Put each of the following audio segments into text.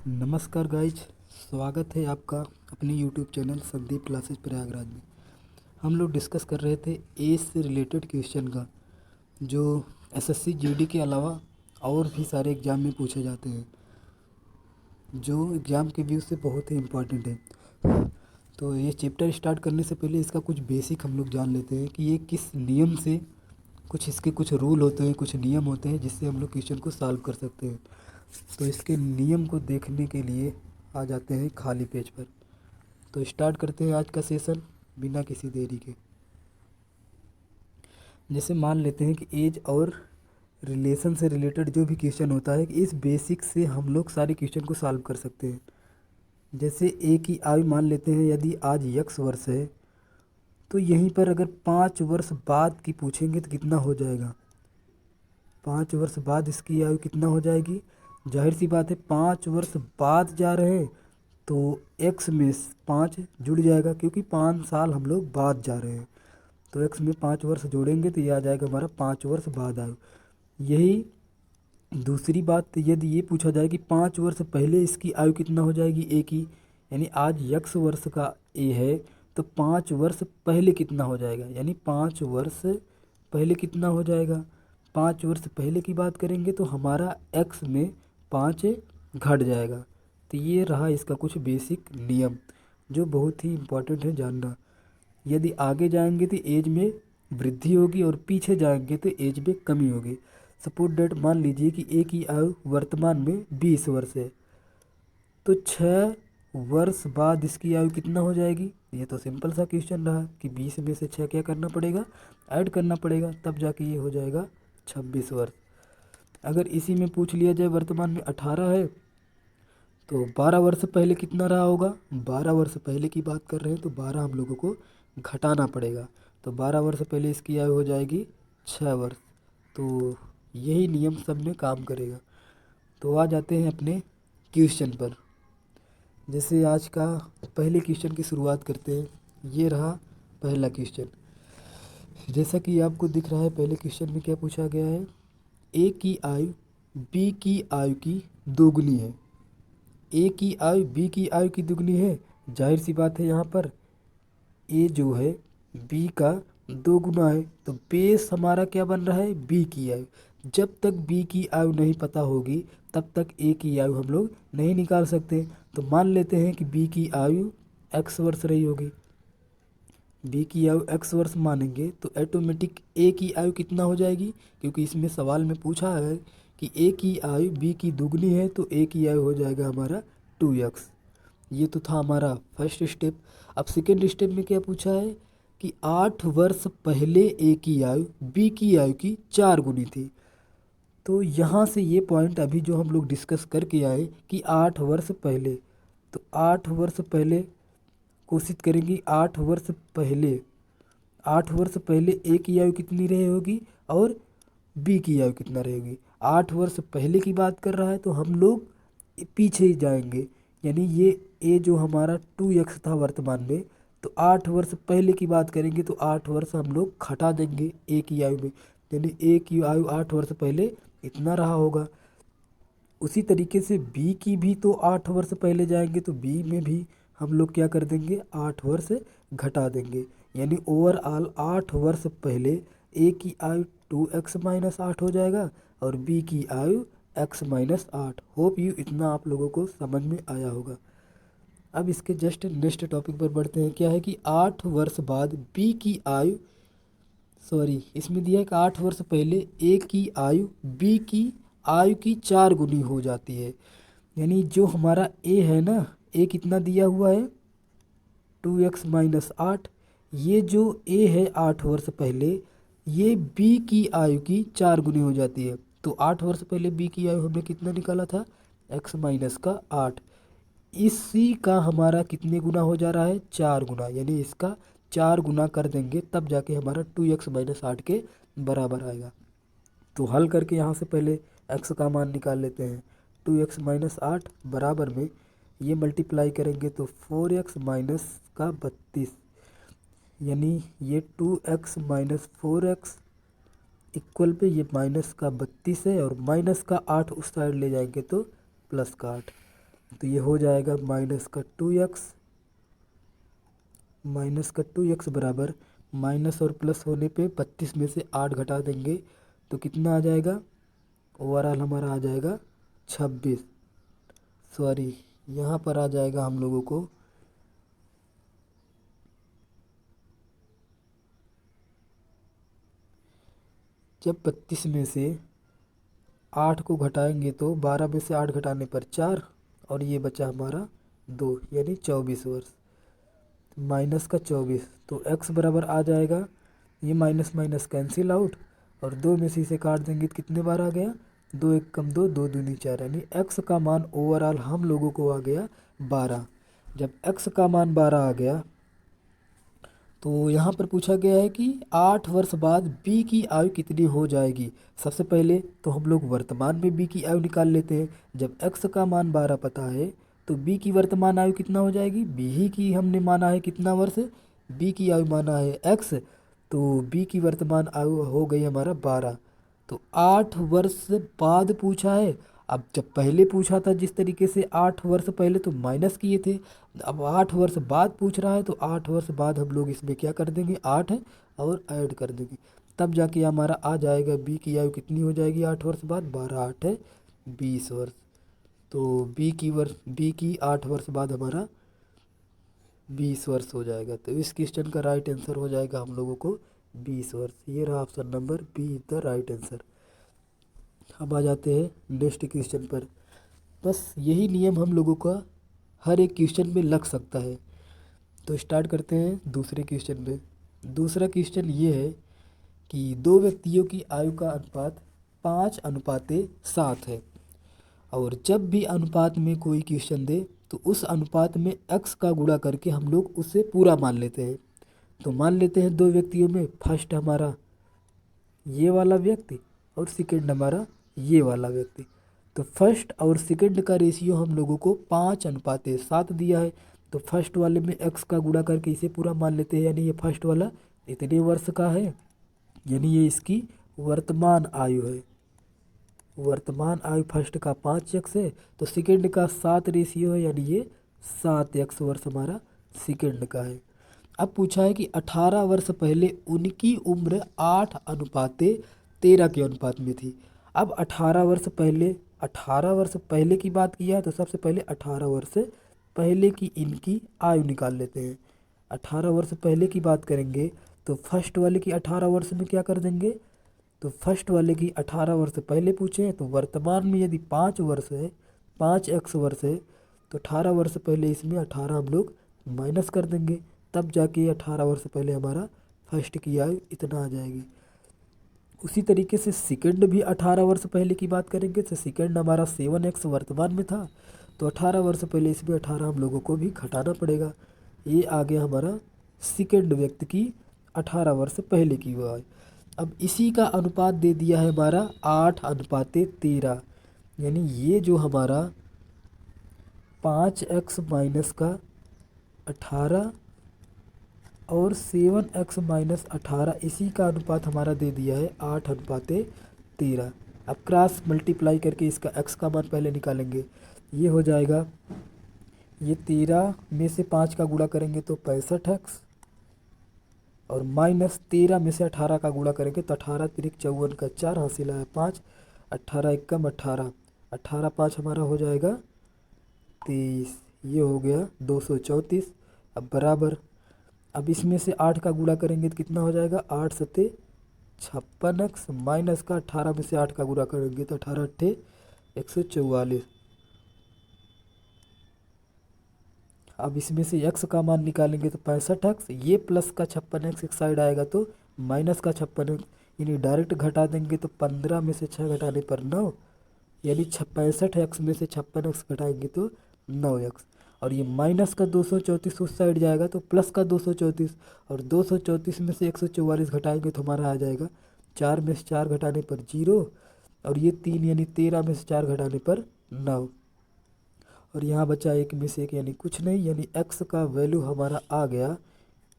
नमस्कार गाइज, स्वागत है आपका अपने YouTube channel Sandeep classes Prayagraj में। हम लोग डिस्कस कर रहे थे एज से रिलेटेड क्वेश्चन का, जो एसएससी जीडी के अलावा और भी सारे एग्ज़ाम में पूछे जाते हैं, जो एग्ज़ाम के व्यू से बहुत ही इम्पोर्टेंट है। तो ये चैप्टर स्टार्ट करने से पहले इसका कुछ बेसिक हम लोग जान लेते हैं कि ये किस नियम से, कुछ इसके कुछ रूल होते हैं, कुछ नियम होते हैं जिससे हम लोग क्वेश्चन को सॉल्व कर सकते हैं। तो इसके नियम को देखने के लिए आ जाते हैं खाली पेज पर। तो स्टार्ट करते हैं आज का सेशन बिना किसी देरी के। जैसे मान लेते हैं कि एज और रिलेशन से रिलेटेड जो भी क्वेश्चन होता है, इस बेसिक से हम लोग सारे क्वेश्चन को सॉल्व कर सकते हैं। जैसे ए की आयु मान लेते हैं, यदि आज यक्स वर्ष है तो यहीं पर अगर 5 वर्ष बाद की पूछेंगे तो कितना हो जाएगा। 5 वर्ष बाद इसकी आयु कितना हो जाएगी। जाहिर सी बात है 5 वर्ष बाद जा रहे हैं तो एक्स में 5 जुड़ जाएगा, क्योंकि 5 साल हम लोग बाद जा रहे हैं। तो एक्स में 5 वर्ष जोड़ेंगे तो ये आ जाएगा हमारा 5 वर्ष बाद आयु। यही दूसरी बात, यदि ये पूछा जाए कि 5 वर्ष पहले इसकी आयु कितना हो जाएगी ए की, यानी आज यक्स वर्ष का ए है तो 5 वर्ष पहले कितना हो जाएगा, यानी 5 वर्ष पहले कितना हो जाएगा। 5 वर्ष पहले की बात करेंगे तो हमारा एक्स में 5 घट जाएगा। तो ये रहा इसका कुछ बेसिक नियम जो बहुत ही इम्पोर्टेंट है जानना। यदि आगे जाएंगे तो एज में वृद्धि होगी और पीछे जाएंगे तो एज में कमी होगी। सपोज डेट मान लीजिए कि ए की आयु वर्तमान में 20 वर्ष है, तो 6 वर्ष बाद इसकी आयु कितना हो जाएगी। ये तो सिंपल सा क्वेश्चन रहा कि 20 में से 6 क्या करना पड़ेगा, ऐड करना पड़ेगा, तब जाके ये हो जाएगा 26 वर्ष। अगर इसी में पूछ लिया जाए वर्तमान में 18 है तो 12 वर्ष पहले कितना रहा होगा। 12 वर्ष पहले की बात कर रहे हैं तो 12 हम लोगों को घटाना पड़ेगा, तो 12 वर्ष पहले इसकी आयु हो जाएगी 6 वर्ष। तो यही नियम सब में काम करेगा। तो आ जाते हैं अपने क्वेश्चन पर। जैसे आज का पहले क्वेश्चन की शुरुआत करते हैं। ये रहा पहला क्वेश्चन। जैसा कि आपको दिख रहा है पहले क्वेश्चन में क्या पूछा गया है, ए की आयु बी की आयु की दोगुनी है। ए की आयु बी की आयु की दुगनी है। जाहिर सी बात है यहाँ पर ए जो है बी का 2 गुना है, तो बेस हमारा क्या बन रहा है, बी की आयु। जब तक बी की आयु नहीं पता होगी तब तक ए की आयु हम लोग नहीं निकाल सकते। तो मान लेते हैं कि बी की आयु एक्स वर्ष रही होगी। बी की आयु एक्स वर्ष मानेंगे तो ऑटोमेटिक ए की आयु कितना हो जाएगी, क्योंकि इसमें सवाल में पूछा है कि ए की आयु बी की दुगनी है, तो ए की आयु हो जाएगा हमारा 2x। ये तो था हमारा फर्स्ट स्टेप। अब सेकेंड स्टेप में क्या पूछा है कि 8 वर्ष पहले ए की आयु बी की आयु की 4 गुनी थी। तो यहाँ से ये पॉइंट अभी जो हम लोग डिस्कस करके आए कि 8 वर्ष पहले, तो 8 वर्ष पहले कोशिश करेंगे 8 वर्ष पहले, 8 वर्ष पहले ए की आयु कितनी रही होगी और बी की आयु कितना रहेगी। 8 वर्ष पहले की बात कर रहा है तो हम लोग पीछे ही जाएंगे, यानी ये ए जो हमारा 2x था वर्तमान में, तो 8 वर्ष पहले की बात करेंगे तो 8 वर्ष हम लोग घटा देंगे ए की आयु में, यानी ए की आयु 8 वर्ष पहले इतना रहा होगा। उसी तरीके से बी की भी तो 8 वर्ष पहले जाएंगे तो बी में भी हम लोग क्या कर देंगे, 8 वर्ष घटा देंगे, यानी ओवरऑल 8 वर्ष पहले ए की आयु 2x-8 हो जाएगा और बी की आयु x-8। होप यू इतना आप लोगों को समझ में आया होगा। अब इसके जस्ट नेक्स्ट टॉपिक पर बढ़ते हैं। क्या है कि 8 वर्ष बाद बी की आयु, सॉरी इसमें दिया है कि 8 वर्ष पहले ए की आयु बी की आयु की 4 गुनी हो जाती है। यानी जो हमारा ए है ना, ए कितना दिया हुआ है 2x-8, ये जो ए है 8 वर्ष पहले, ये बी की आयु की 4 गुनी हो जाती है। तो 8 वर्ष पहले बी की आयु हमने कितना निकाला था, x-8। इसी का हमारा कितने गुना हो जा रहा है, 4 गुना, यानी इसका 4 गुना कर देंगे तब जाके हमारा 2x-8 के बराबर आएगा। तो हल करके यहाँ से पहले x का मान निकाल लेते हैं। 2x-8 बराबर में ये मल्टीप्लाई करेंगे तो 4x-32, यानी ये 2x-4x इक्वल पे ये माइनस का 32 है और माइनस का 8 उस साइड ले जाएंगे तो प्लस का 8। तो ये हो जाएगा माइनस का 2x बराबर माइनस और प्लस होने पे 25 में से 8 घटा देंगे तो कितना आ जाएगा, ओवरऑल हमारा आ जाएगा 26। सॉरी, यहाँ पर आ जाएगा हम लोगों को जब 25 में से 8 को घटाएंगे तो 12 में से 8 घटाने पर 4 और ये बचा हमारा 2 यानी 24 वर्ष। माइनस का 24 तो x बराबर आ जाएगा, ये माइनस माइनस कैंसिल आउट और 2 में से इसे काट देंगे तो कितने बार आ गया, 2 एक कम 2, 2 दूनी 4 यानी x का मान ओवरऑल हम लोगों को आ गया 12। जब x का मान 12 आ गया तो यहाँ पर पूछा गया है कि 8 वर्ष बाद b की आयु कितनी हो जाएगी। सबसे पहले तो हम लोग वर्तमान में b की आयु निकाल लेते हैं। जब x का मान 12 पता है तो b की वर्तमान आयु कितना हो जाएगी, b ही की हमने माना है कितना वर्ष, b की आयु माना है x, तो b की वर्तमान आयु हो गई हमारा 12। तो 8 वर्ष बाद पूछा है। अब जब पहले पूछा था जिस तरीके से 8 वर्ष पहले तो माइनस किए थे, अब 8 वर्ष बाद पूछ रहा है तो 8 वर्ष बाद हम लोग इसमें क्या कर देंगे, 8 और ऐड कर देंगे, तब जाके हमारा आ जाएगा b की आयु कितनी हो जाएगी 8 वर्ष बाद, 12 8 है 20 वर्ष। तो b की 8 वर्ष बाद हमारा 20 वर्ष हो जाएगा। तो इस क्वेश्चन का राइट आंसर हो जाएगा हम लोगों को 20 वर्ष। ये रहा option number B is the right answer. अब आ जाते हैं नेक्स्ट क्वेश्चन पर। बस यही नियम हम लोगों का हर एक क्वेश्चन में लग सकता है। तो स्टार्ट करते हैं दूसरे क्वेश्चन में। दूसरा क्वेश्चन ये है कि दो व्यक्तियों की आयु का अनुपात 5:7 है और जब भी अनुपात में कोई क्वेश्चन दे तो उस अनुपात में x का गुणा करके हम लोग उसे पूरा मान लेते हैं। तो मान लेते हैं दो व्यक्तियों में, फर्स्ट हमारा ये वाला व्यक्ति और सेकंड हमारा ये वाला व्यक्ति। तो फर्स्ट और सेकंड का रेशियो हम लोगों को 5:7 दिया है। तो फर्स्ट वाले में x का गुणा करके इसे पूरा मान लेते हैं, यानी ये फर्स्ट वाला इतने वर्ष का है, यानी ये इसकी वर्तमान आयु है। वर्तमान आयु फर्स्ट का 5x है तो सेकंड का 7 रेशियो है, यानी ये 7x वर्ष हमारा सेकंड का है। अब पूछा है कि 18 वर्ष पहले उनकी उम्र 8:13 के अनुपात में थी। अब 18 वर्ष पहले की बात किया है तो सबसे पहले 18 वर्ष पहले की इनकी आयु निकाल लेते हैं। 18 वर्ष पहले की बात करेंगे तो फर्स्ट वाले की 18 वर्ष में क्या कर देंगे, तो फर्स्ट वाले की 18 वर्ष पहले पूछे तो वर्तमान में यदि 5 वर्ष है, 5x वर्ष है तो 18 वर्ष पहले इसमें 18 हम लोग माइनस कर देंगे, तब जाके 18 वर्ष पहले हमारा फर्स्ट की आयु इतना आ जाएगी। उसी तरीके से सेकंड भी 18 वर्ष पहले की बात करेंगे तो सेकंड हमारा 7x वर्तमान में था तो 18 वर्ष पहले इसमें 18 हम लोगों को भी घटाना पड़ेगा। ये आ गया हमारा सेकंड व्यक्ति की 18 वर्ष पहले की आयु। अब इसी का अनुपात दे दिया है हमारा 8:13, यानी ये जो हमारा 5x माइनस का 18 और 7x माइनस 18 इसी का अनुपात हमारा दे दिया है 8:13। अब क्रॉस मल्टीप्लाई करके इसका x का मान पहले निकालेंगे, ये हो जाएगा, ये 13 में से 5 का गुणा करेंगे तो 65x और माइनस 13 में से 18 का गुणा करेंगे तो 18 तिरिक 54 का 4 हासिल है 5, 18 एकम 18, 18 5 हमारा हो जाएगा 23, ये हो गया 234। अब बराबर, अब इसमें से 8 का गुणा करेंगे तो कितना हो जाएगा, 8 सत्ते 56x माइनस का 18 में से 8 का गुणा करेंगे तो 18 अट्ठे 144। अब इसमें से x का मान निकालेंगे तो 65x, ये प्लस का 56x एक साइड आएगा तो माइनस का 56x, यानी डायरेक्ट घटा देंगे तो 15 में से 6 घटाने पर 9, यानी 65x में से 56x घटाएंगे तो 9x, और ये माइनस का 234 उस साइड जाएगा तो प्लस का 234, और 234 में से 144 घटाएंगे तो हमारा आ जाएगा 4 में से 4 घटाने पर 0, और ये 3 यानी 13 में से 4 घटाने पर 9, और यहाँ बचा 1 में से 1 यानी कुछ नहीं, यानी x का वैल्यू हमारा आ गया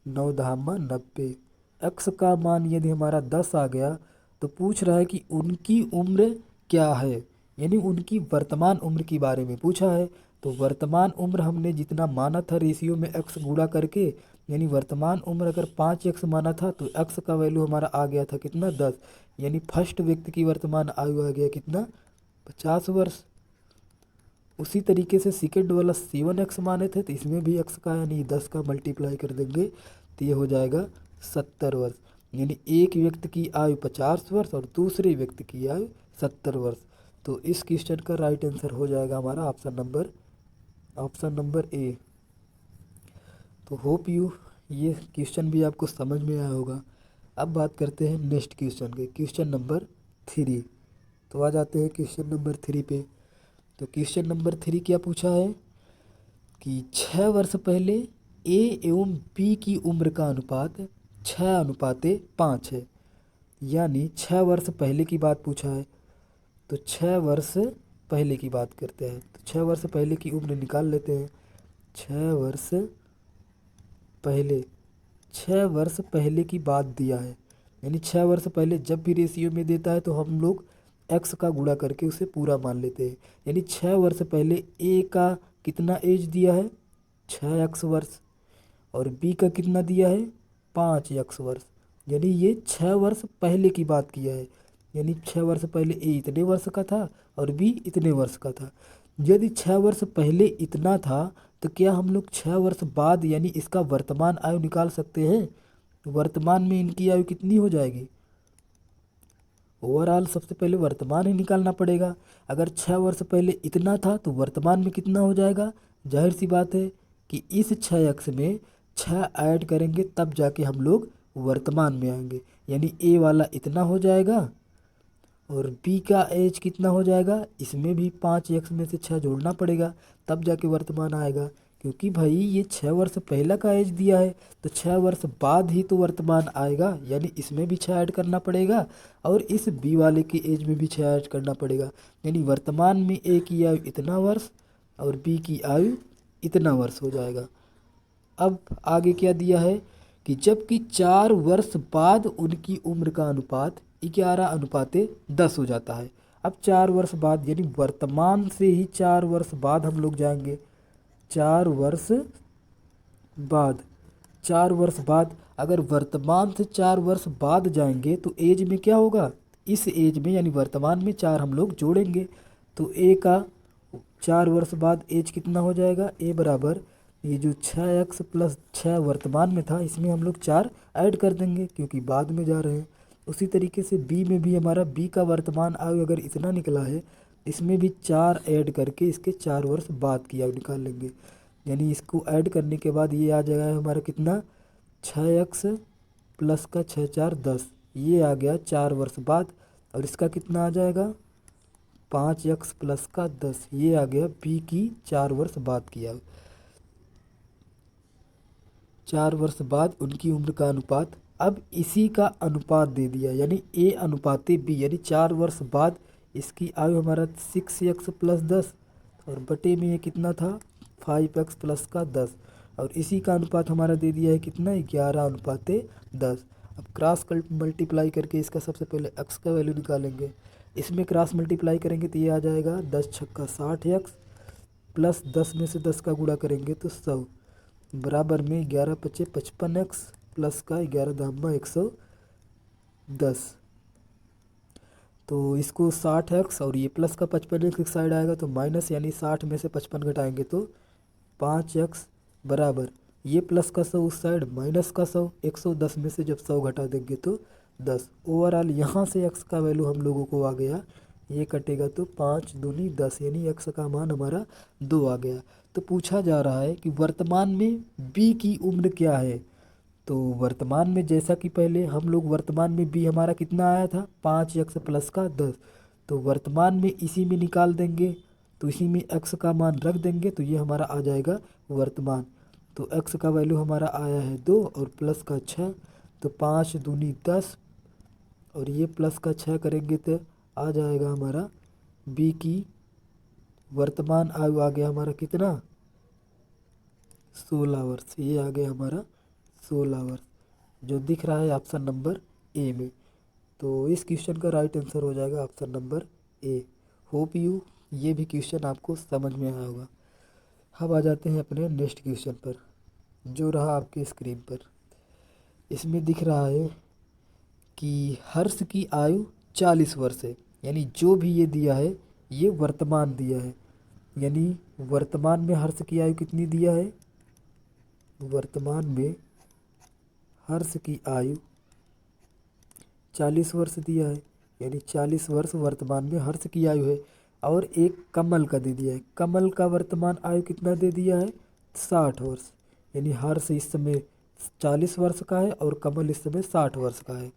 9 धामा 90। x का मान यदि हमारा 10 आ गया तो पूछ रहा है कि उनकी उम्र क्या है, यानी उनकी वर्तमान उम्र के बारे में पूछा है। तो वर्तमान उम्र हमने जितना माना था रेशियो में x गुणा करके, यानी वर्तमान उम्र अगर 5x माना था तो x का वैल्यू हमारा आ गया था कितना 10, यानी फर्स्ट व्यक्ति की वर्तमान आयु आ गया कितना 50 वर्ष। उसी तरीके से सेकेंड वाला 7x माने थे तो इसमें भी x का यानी 10 का मल्टीप्लाई कर देंगे तो ये हो जाएगा 70 वर्ष। यानी एक व्यक्ति की आयु 50 वर्ष और दूसरे व्यक्ति की आयु 70 वर्ष। तो इस क्वेश्चन का राइट आंसर हो जाएगा हमारा ऑप्शन नंबर ए। तो होप यू ये क्वेश्चन भी आपको समझ में आया होगा। अब बात करते हैं नेक्स्ट क्वेश्चन के, क्वेश्चन नंबर 3। तो आ जाते हैं क्वेश्चन नंबर 3 पे। तो क्वेश्चन नंबर 3 क्या पूछा है कि 6 वर्ष पहले ए एवं बी की उम्र का अनुपात 6:5 है। यानी 6 वर्ष पहले की बात पूछा है। तो 6 वर्ष पहले की बात करते हैं। तो 6 वर्ष पहले की उम्र निकाल लेते हैं। 6 वर्ष पहले की बात दिया है, यानी 6 वर्ष पहले जब भी रेशियो में देता है तो हम लोग x का गुणा करके उसे पूरा मान लेते हैं। यानी 6 वर्ष पहले a का कितना एज दिया है 6x वर्ष और b का कितना दिया है 5x वर्ष। यानी ये 6 वर्ष पहले की बात किया है। यानी 6 वर्ष पहले a इतने वर्ष का था और b इतने वर्ष का था। यदि 6 वर्ष पहले इतना था तो क्या हम लोग 6 वर्ष बाद यानी इसका वर्तमान आयु निकाल सकते हैं? वर्तमान में इनकी आयु कितनी हो जाएगी? ओवरऑल सबसे पहले वर्तमान ही निकालना पड़ेगा। अगर 6 वर्ष पहले इतना था तो वर्तमान में कितना हो जाएगा? जाहिर सी बात है कि इस 6x में 6 ऐड करेंगे तब जाके हम लोग वर्तमान में आएंगे। यानी ए वाला इतना हो जाएगा और बी का एज कितना हो जाएगा, इसमें भी 5x में से 6 जोड़ना पड़ेगा तब जाके वर्तमान आएगा। क्योंकि भाई ये 6 वर्ष पहला का एज दिया है तो 6 वर्ष बाद ही तो वर्तमान आएगा। यानी इसमें भी 6 ऐड करना पड़ेगा और इस बी वाले की एज में भी 6 ऐड करना पड़ेगा। यानी वर्तमान में ए की आयु इतना वर्ष और बी की आयु इतना वर्ष हो जाएगा। अब आगे क्या दिया है कि जबकि 4 वर्ष बाद उनकी उम्र का अनुपात 11:10 हो जाता है। अब 4 वर्ष बाद यानी वर्तमान से ही 4 वर्ष बाद हम लोग जाएंगे। 4 वर्ष बाद अगर वर्तमान से 4 वर्ष बाद जाएंगे तो एज में क्या होगा, इस एज में यानी वर्तमान में 4 हम लोग जोड़ेंगे तो ए का 4 वर्ष बाद एज कितना हो जाएगा, ए बराबर ये जो 6x + 6 वर्तमान में था इसमें हम लोग 4 ऐड कर देंगे क्योंकि बाद में जा रहे हैं। उसी तरीके से बी में भी हमारा बी का वर्तमान आयु अगर इतना निकला है इसमें भी 4 ऐड करके इसके 4 वर्ष बाद की आयु निकाल लेंगे। यानी इसको ऐड करने के बाद ये आ जाएगा हमारा कितना 6x + का 6 4 10, ये आ गया 4 वर्ष बाद। और इसका कितना आ जाएगा 5x + का 10, ये आ गया बी की 4 वर्ष बाद की आयु। 4 वर्ष बाद उनकी उम्र का अनुपात। अब इसी का अनुपात दे दिया यानी ए अनुपाते बी, यानी 4 वर्ष बाद इसकी आयु हमारा 6x + 10 और बटे में ये कितना था 5x + का 10 और इसी का अनुपात हमारा दे दिया है कितना 11:10। अब क्रॉस मल्टीप्लाई करके इसका सबसे पहले x का वैल्यू निकालेंगे। इसमें क्रॉस मल्टीप्लाई करेंगे तो ये आ जाएगा 10 छक्का 60x प्लस 10 में से 10 का गुणा करेंगे तो 100 बराबर में 11 पचे 55x प्लस का 11 दामा 110। तो इसको 60x और ये प्लस का 55x एक साइड आएगा तो माइनस, यानी 60 में से 55 घटाएंगे तो 5x बराबर ये प्लस का 100 उस साइड माइनस का 100, 110 में से जब 100 घटा देंगे तो 10। ओवरऑल यहाँ से x का वैल्यू हम लोगों को आ गया, ये कटेगा तो 5 दूनी 10 यानी x का मान हमारा 2 आ गया। तो पूछा जा रहा है कि वर्तमान में b की उम्र क्या है। तो वर्तमान में जैसा कि पहले हम लोग वर्तमान में b हमारा कितना आया था 5x + का 10, तो वर्तमान में इसी में निकाल देंगे तो इसी में x का मान रख देंगे तो ये हमारा आ जाएगा वर्तमान। तो x का वैल्यू हमारा आया है 2 और प्लस का 6, तो 5 दूनी 10 और ये प्लस का 6 करेंगे तो आ जाएगा हमारा b की वर्तमान आयु आ गया हमारा कितना 16 वर्ष। ये आ गया हमारा 16 वर्ष जो दिख रहा है ऑप्शन नंबर ए में। तो इस क्वेश्चन का राइट आंसर हो जाएगा option number A. Hope you ये भी क्वेश्चन आपको समझ में आया होगा। अब आ जाते हैं अपने नेक्स्ट क्वेश्चन पर, जो रहा आपके स्क्रीन पर। इसमें दिख रहा है कि हर्ष की आयु 40 वर्ष है। यानी जो भी ये दिया है ये वर्तमान दिया है, यानी वर्तमान में हर्ष की आयु कितनी दिया है, वर्तमान में हर्ष की आयु 40 वर्ष दिया है। यानी 40 वर्ष वर्तमान में हर्ष की आयु है। और एक कमल का दे दिया है, कमल का वर्तमान आयु कितना दे दिया है, 60 वर्ष। यानी हर्ष इस समय 40 वर्ष का है और कमल इस समय 60 वर्ष का है।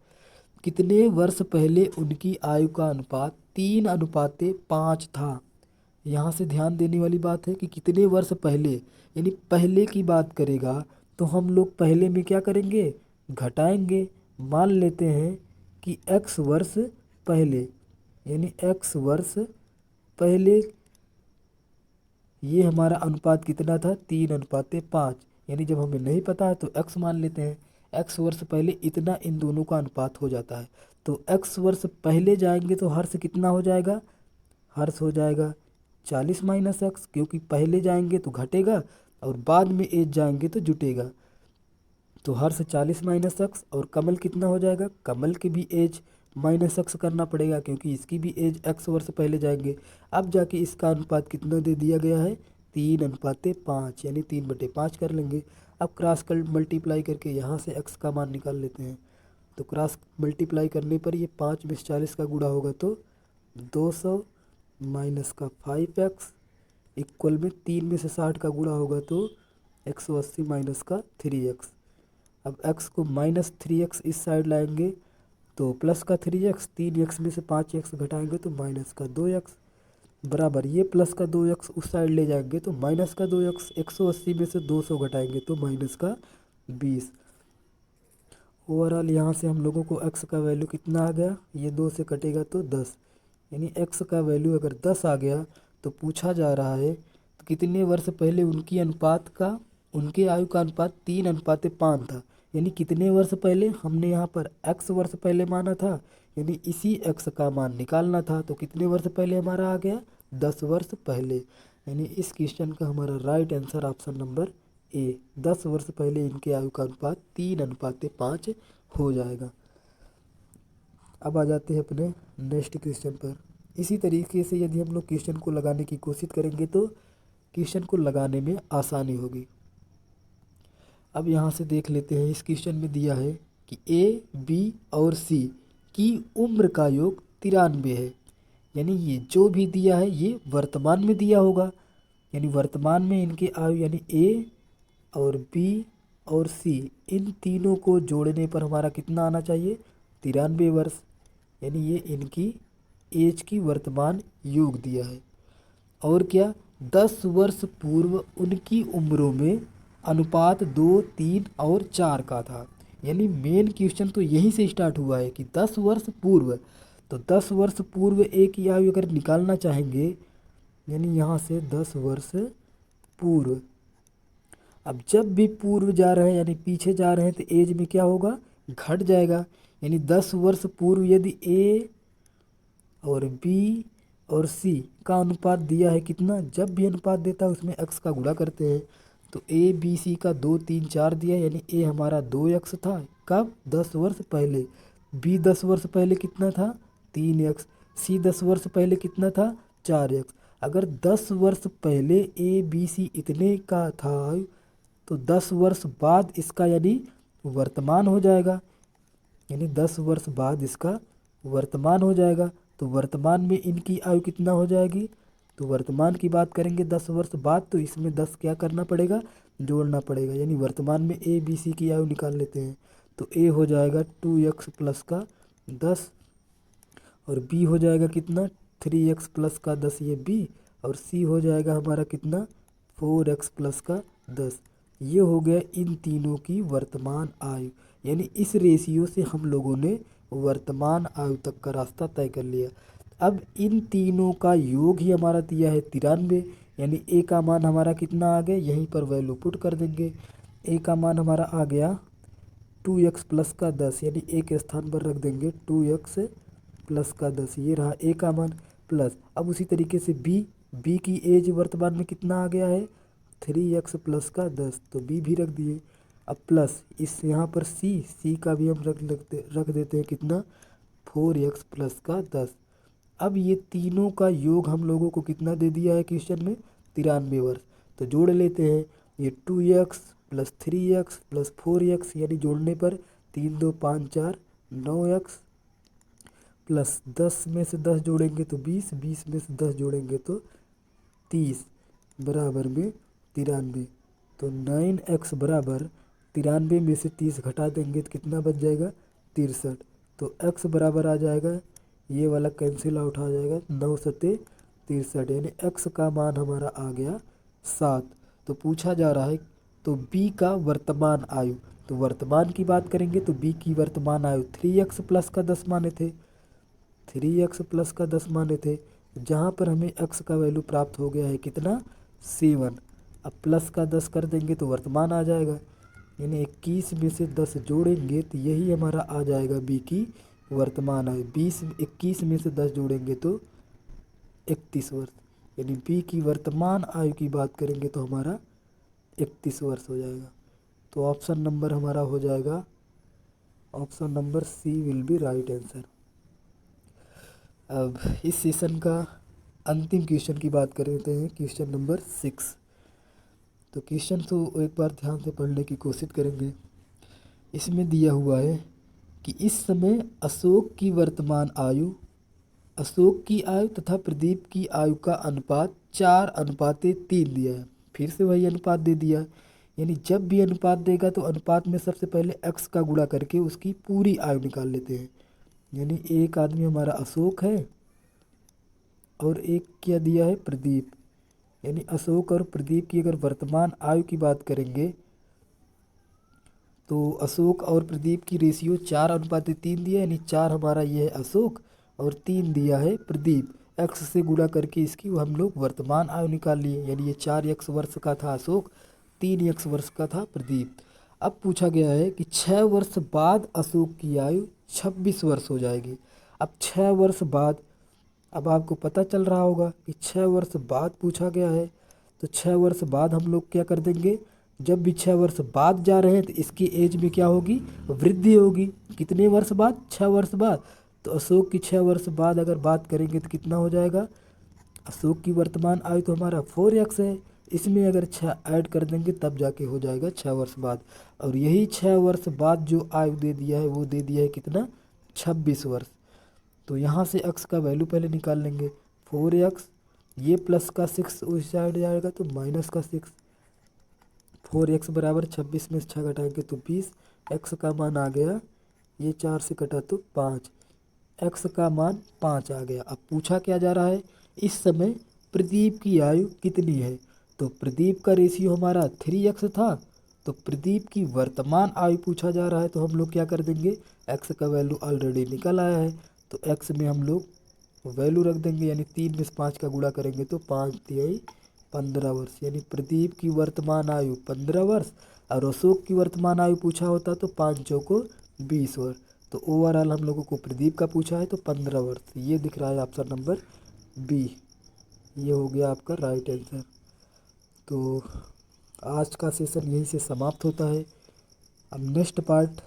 कितने वर्ष पहले उनकी आयु का अनुपात 3:5 था। यहाँ से ध्यान देने वाली बात है कि कितने वर्ष पहले, यानी पहले की बात करेगा तो हम लोग पहले में क्या करेंगे, घटाएंगे। मान लेते हैं कि x वर्ष पहले, यानी x वर्ष पहले ये हमारा अनुपात कितना था, 3:5। यानी जब हमें नहीं पता है तो x मान लेते हैं। x वर्ष पहले इतना इन दोनों का अनुपात हो जाता है। तो x वर्ष पहले जाएंगे तो हर्ष कितना हो जाएगा, हर्ष हो जाएगा 40 माइनस एक्स, क्योंकि पहले जाएंगे तो घटेगा और बाद में एज जाएंगे तो जुटेगा। तो हर्ष 40 माइनस एक्स, और कमल कितना हो जाएगा, कमल की भी एज माइनस एक्स करना पड़ेगा क्योंकि इसकी भी एज एक्स वर्ष पहले जाएंगे। अब जाके इसका अनुपात कितना दे दिया गया है, 3:5, यानी 3/5 कर लेंगे। अब क्रॉस कर मल्टीप्लाई करके यहाँ से एक्स का मान निकाल लेते हैं। तो क्रॉस मल्टीप्लाई करने पर ये 5 में 40 का गुणा होगा तो 200 माइनस का 5x इक्वल में 3 में से 60 का गुणा होगा तो 180 माइनस का 3x। अब x को -3x इस साइड लाएंगे तो प्लस का 3x, 3x में से 5x घटाएंगे तो माइनस का 2x, बराबर ये प्लस का 2x उस साइड ले जाएंगे तो माइनस का 2x, 180 में से 200 घटाएंगे तो माइनस का 20। ओवरऑल यहाँ से हम लोगों को x का वैल्यू कितना आ गया, ये 2 से कटेगा तो 10। यानी x का वैल्यू अगर 10 आ गया तो पूछा जा रहा है तो कितने वर्ष पहले उनकी अनुपात का, उनके आयु का अनुपात 3:5 था। यानी कितने वर्ष पहले, हमने यहाँ पर x वर्ष पहले माना था, यानी इसी x का मान निकालना था। तो कितने वर्ष पहले हमारा आ गया, 10 वर्ष पहले। यानी इस क्वेश्चन का हमारा right answer option number A, 10 वर्ष पहले इनके आयु का अनुपात 3:5 हो जाएगा। अब आ जाते हैं अपने नेक्स्ट क्वेश्चन पर। इसी तरीके से यदि हम लोग क्वेश्चन को लगाने की कोशिश करेंगे तो क्वेश्चन को लगाने में आसानी होगी। अब यहाँ से देख लेते हैं, इस क्वेश्चन में दिया है कि ए, बी और सी की उम्र का योग 93 है। यानी ये जो भी दिया है ये वर्तमान में दिया होगा। यानी वर्तमान में इनके आयु, यानी ए और बी और सी, इन तीनों को जोड़ने पर हमारा कितना आना चाहिए, 93 वर्ष। यानी ये इनकी एज की वर्तमान योग दिया है। और क्या, 10 वर्ष पूर्व उनकी उम्रों में अनुपात 2, 3 और 4 का था। यानी मेन क्वेश्चन तो यहीं से स्टार्ट हुआ है कि 10 वर्ष पूर्व, तो 10 वर्ष पूर्व एक की आयु अगर निकालना चाहेंगे, यानी यहाँ से 10 वर्ष पूर्व। अब जब भी पूर्व जा रहे हैं यानी पीछे जा रहे हैं तो एज में क्या होगा, घट जाएगा। यानी 10 वर्ष पूर्व यदि ए और बी और सी का अनुपात दिया है कितना, जब भी अनुपात देता है उसमें x का गुणा करते हैं। तो ए बी सी का 2, 3, 4 दिया, यानी ए हमारा 2x था, कब, 10 वर्ष पहले। बी 10 वर्ष पहले कितना था, 3x। सी 10 वर्ष पहले कितना था, 4x। अगर 10 वर्ष पहले ए बी सी इतने का था तो 10 वर्ष बाद इसका यानी वर्तमान हो जाएगा। यानी 10 वर्ष बाद इसका वर्तमान हो जाएगा। तो वर्तमान में इनकी आयु कितना हो जाएगी, तो वर्तमान की बात करेंगे 10 वर्ष बाद, तो इसमें 10 क्या करना पड़ेगा, जोड़ना पड़ेगा। यानी वर्तमान में ए बी सी की आयु निकाल लेते हैं। तो ए हो जाएगा 2x प्लस का 10, और बी हो जाएगा कितना, 3x प्लस का 10 ये बी, और सी हो जाएगा हमारा कितना, 4x प्लस का 10। ये हो गया इन तीनों की वर्तमान आयु। यानी इस रेशियो से हम लोगों ने वर्तमान आयु तक का रास्ता तय कर लिया। अब इन तीनों का योग ही हमारा दिया है 93। यानी ए का मान हमारा कितना आ गया, यहीं पर वैल्यू पुट कर देंगे। ए का मान हमारा आ गया 2x प्लस का 10, यानी ए के स्थान पर रख देंगे 2x प्लस का 10, ये रहा ए का मान प्लस। अब उसी तरीके से बी की एज वर्तमान में कितना आ गया है, 3x+ का 10, तो b भी रख दिए। अब प्लस इस यहाँ पर c का भी हम रख देते हैं कितना, 4x+ का 10। अब ये तीनों का योग हम लोगों को कितना दे दिया है क्वेश्चन में, 93 वर्ष। तो जोड़ लेते हैं, ये 2x + 3x + 4x, यानी जोड़ने पर 3 2 5 4 9x प्लस 10 में से 10 जोड़ेंगे तो 20, 20 में से 10 जोड़ेंगे तो 30 बराबर में 93। तो 9x बराबर 93 में से 30 घटा देंगे तो कितना बच जाएगा, 63। तो x बराबर आ जाएगा, ये वाला कैंसिल आउट आ जाएगा, 9 सत्ते 63, यानी x का मान हमारा आ गया 7। तो पूछा जा रहा है तो b का वर्तमान आयु, तो वर्तमान की बात करेंगे तो b की वर्तमान आयु 3x+ का 10 माने थे, 3x+ का 10 माने थे, जहाँ पर हमें x का वैल्यू प्राप्त हो गया है कितना, 7। अब प्लस का 10 कर देंगे तो वर्तमान आ जाएगा, यानी 21 में से 10 जोड़ेंगे तो यही हमारा आ जाएगा b की वर्तमान आयु। 21 में से 10 जोड़ेंगे तो 31 वर्ष, यानी b की वर्तमान आयु की बात करेंगे तो हमारा 31 वर्ष हो जाएगा। तो ऑप्शन नंबर हमारा हो जाएगा, option number C will be right answer. अब इस सेशन का अंतिम क्वेश्चन की बात कर लेते हैं, क्वेश्चन नंबर 6। तो क्वेश्चन तो एक बार ध्यान से पढ़ने की कोशिश करेंगे। इसमें दिया हुआ है कि इस समय अशोक की वर्तमान आयु, अशोक की आयु तथा प्रदीप की आयु का अनुपात 4:3 दिया है। फिर से वही अनुपात दे दिया, यानी जब भी अनुपात देगा तो अनुपात में सबसे पहले x का गुणा करके उसकी पूरी आयु निकाल लेते हैं। यानी एक आदमी हमारा अशोक है और एक क्या दिया है, प्रदीप। यानी अशोक और प्रदीप की अगर वर्तमान आयु की बात करेंगे तो अशोक और प्रदीप की रेशियो 4:3 दिया, यानी 4 हमारा ये है अशोक और 3 दिया है प्रदीप। x से गुणा करके इसकी हम लोग वर्तमान आयु निकाल लिए, यानी ये 4x वर्ष का था अशोक, 3x वर्ष का था प्रदीप। अब पूछा गया है कि 6 वर्ष बाद अशोक की आयु 26 वर्ष हो जाएगी। अब 6 वर्ष बाद, अब आपको पता चल रहा होगा कि 6 वर्ष बाद पूछा गया है, तो 6 वर्ष बाद हम लोग क्या कर देंगे, जब भी 6 वर्ष बाद जा रहे हैं तो इसकी एज में क्या होगी, वृद्धि होगी। कितने वर्ष बाद, 6 वर्ष बाद। तो अशोक की 6 वर्ष बाद अगर बात करेंगे तो कितना हो जाएगा, अशोक की वर्तमान आयु तो हमारा 4x है, इसमें अगर 6 ऐड कर देंगे तब जाके हो जाएगा 6 वर्ष बाद। और यही 6 वर्ष बाद जो आयु दे दिया है वो दे दिया है कितना, 26 वर्ष। तो यहाँ से x का वैल्यू पहले निकाल लेंगे, 4x, ये प्लस का 6 उस साइड जाएगा तो माइनस का 6, 4x बराबर 26 में से 6 घटाएंगे तो 20, x का मान आ गया, ये 4 से कटा तो 5, x का मान 5 आ गया। अब पूछा क्या जा रहा है, इस समय प्रदीप की आयु कितनी है। तो प्रदीप का रेशियो हमारा 3x था, तो प्रदीप की वर्तमान आयु पूछा जा रहा है, तो हम लोग क्या कर देंगे, x का वैल्यू ऑलरेडी निकल आया है तो x में हम लोग वैल्यू रख देंगे, यानी 3 में से 5 का गुणा करेंगे तो 5 तिहाई 15 वर्ष, यानी प्रदीप की वर्तमान आयु 15 वर्ष। और अशोक की वर्तमान आयु पूछा होता तो 5 चौको 20 वर्ष। तो ओवरऑल हम लोगों को प्रदीप का पूछा है तो 15 वर्ष, ये दिख रहा है ऑप्शन नंबर बी, ये हो गया आपका राइट आंसर। तो आज का सेशन यहीं से समाप्त होता है। अब नेक्स्ट पार्ट